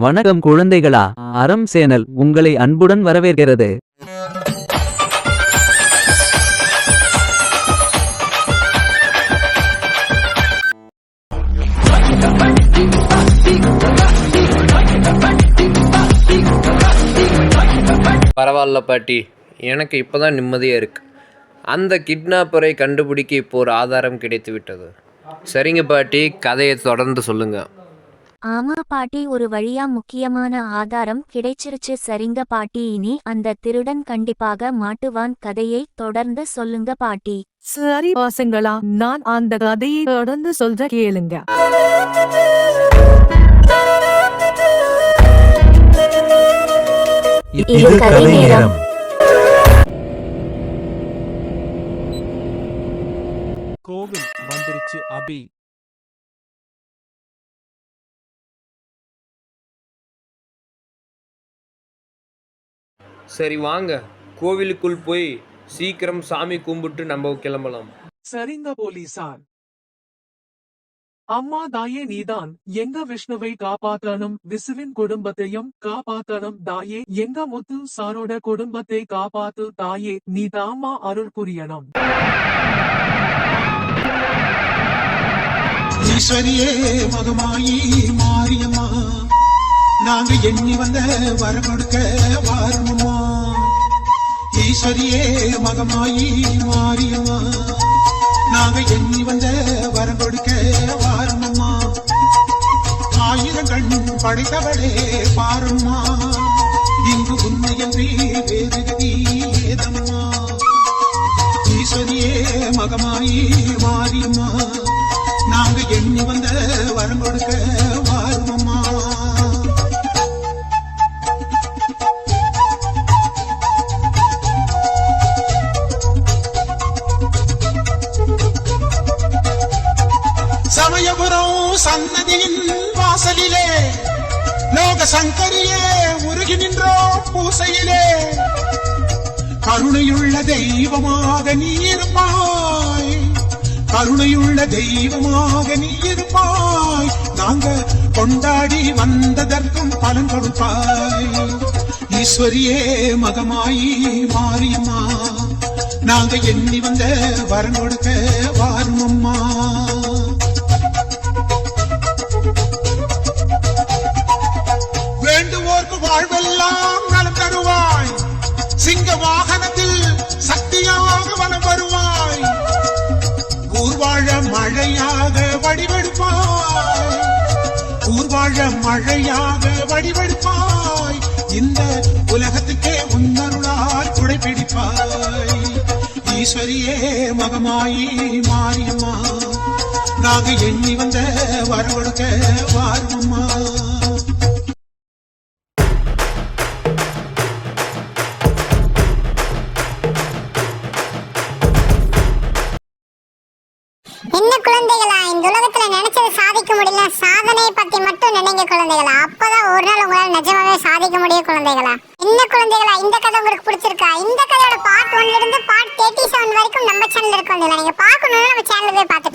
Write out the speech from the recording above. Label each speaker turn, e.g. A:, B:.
A: வணக்கம் குழந்தைகளா, அறம் சேனல் உங்களை அன்புடன் வரவேற்கிறது.
B: பரவாயில்ல பாட்டி, எனக்கு இப்போதான் நிம்மதியாக இருக்கு. அந்த கிட்னாப்பரை கண்டுபிடிக்க இப்போ ஒரு ஆதாரம் கிடைத்து விட்டது. சரிங்க பாட்டி, கதையை தொடர்ந்து சொல்லுங்க.
C: ஆமா பாட்டி, ஒரு வழியா முக்கியமான ஆதாரம் கிடைச்சிருச்சு. சரிங்க பாட்டி, இனி அந்த திருடன் கண்டிப்பாக மாட்டுவான். கதையை தொடர்ந்து சொல்லுங்க பாட்டி.
D: சரி பசங்களா, நான் அந்த கதையை தொடர்ந்து சொல்ற கேளுங்க.
C: இது கதை நேரம்.
E: கோவில் வந்துருச்சு அபி.
B: சரி வாங்க, கோவிலுக்குள் போய் சீக்கிரம் சாமி கும்பிட்டு நம்ம கிளம்பலாம்.
E: சரிங்க போலீசார். அம்மா தாயே, நீதான் எங்க விஷ்ணுவை காப்பாத்தணும், விசுவின் குடும்பத்தையும் காப்பாத்தணும் தாயே. எங்க முத்து சாரோட குடும்பத்தை காப்பாத்து தாயே, நீதாம்மா அருள் புரியணும்.
F: ஈஸ்வரியே மகமாயி மாரியம்மா, நாங்க எண்ணி வந்த வர கொடுக்க வாருமம்மா. ஈஸ்வரியே மகமாயி மாரியம்மா, நாங்க எண்ணி வந்த வர கொடுக்க வாருமம்மா. ஆயிரம் கண் படைத்தவளே பாரும்மா, இங்கு உண்மையன்றி வேறு கதி ஏதம்மா. ஈஸ்வரியே மகமாயி மாரியம்மா, நாங்க எண்ணி வந்த வரம் கொடுக்க வாருமம்மா. சமயபுரம் சன்னதியின் வாசலிலே லோக சங்கரியே உருகி நின்றோம் பூசையிலே. கருணையுள்ள தெய்வமாக நீ இருப்பாய், கருணையுள்ள தெய்வமாக நீ இருப்பாய். நாங்க கொண்டாடி வந்ததற்கும் பலன் கொடுப்பாய். ஈஸ்வரியே மகமாயி மாரியம்மா, நாங்க எண்ணி வந்த வரம் கொடுக்க வாருமம்மா. வேண்டுவோர்க்கு வாழ்வெல்லாம் நலம் தருவாய், சிங்க வாகனத்தில் சக்தியாக வனம் வருவாய். ஊர்வாழ மழையாக வடிவெடுப்பாய், ஊர்வாழ மழையாக வடிவெடுப்பாய். இந்த உலகத்துக்கே உன்னருளால் குடைப்பிடிப்பாய். ஈஸ்வரியே மகமாயி மாரியம்மா, நாங்க எண்ணி வந்த வரம் கொடுக்க வாருமம்மா.
G: என்ன குழந்தைகளா, இந்த உலகத்துல நினைச்சது சாதிக்க முடியல, சாதனையை பத்தி மட்டும் நினைங்க குழந்தைகளா. அப்பதான் ஒரு நாள் உங்களால நிஜமாவே சாதிக்க முடியும் குழந்தைகளா. என்ன குழந்தைகளா, இந்த கதை உங்களுக்கு பிடிச்சிருக்கா? இந்த கதையோட பார்ட் 1 இருந்து பார்ட் 37 வரைக்கும் நம்ம சேனல்ல இருக்கு. நீங்க பார்க்கணும்னா நம்ம சேனல்ல போய் பார்த்து